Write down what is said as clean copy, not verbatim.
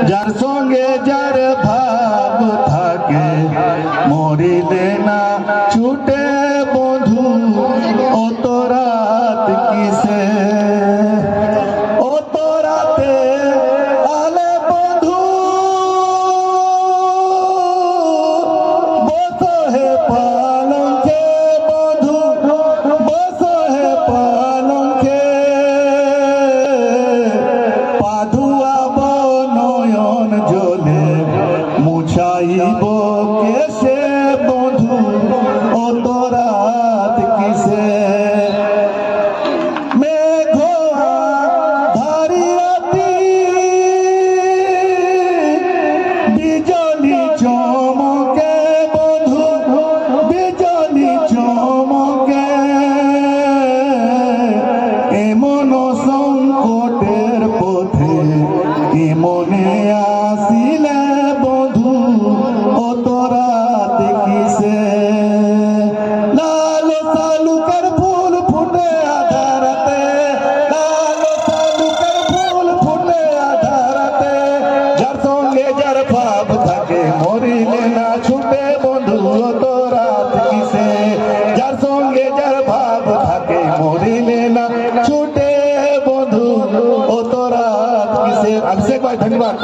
যার সঙ্গে যার ভাব থাকে মরিলে না ছুটে বন্ধু অত রাত কিসে অত রাতে আলে বন্ধু বসো হে পালঙ্কে বন্ধু বসো হে পালঙ্কে পাধুয়া নয়ন জলে মুছাইব কেসে বন্ধু অত রাত কিসে মেঘ ধারিয়াতি বিজলি চমকে বন্ধু বিজলি চমকে এমন সংকটের পথে মনে আসিলে বন্ধু অত রাত কিসে লাল শালুকের ফুল ফুটে আধারাতে লাল শালুকের ফুল ফুটে আধারাতে যার সঙ্গে যার ভাব থাকে মরিলে না ছুটে বন্ধু অত রাত কিসে যার সঙ্গে যার ভাব থাকে মরিলে না ছুটে বন্ধু অত রাত কিসে। अभिषेक भाई धन्यवाद।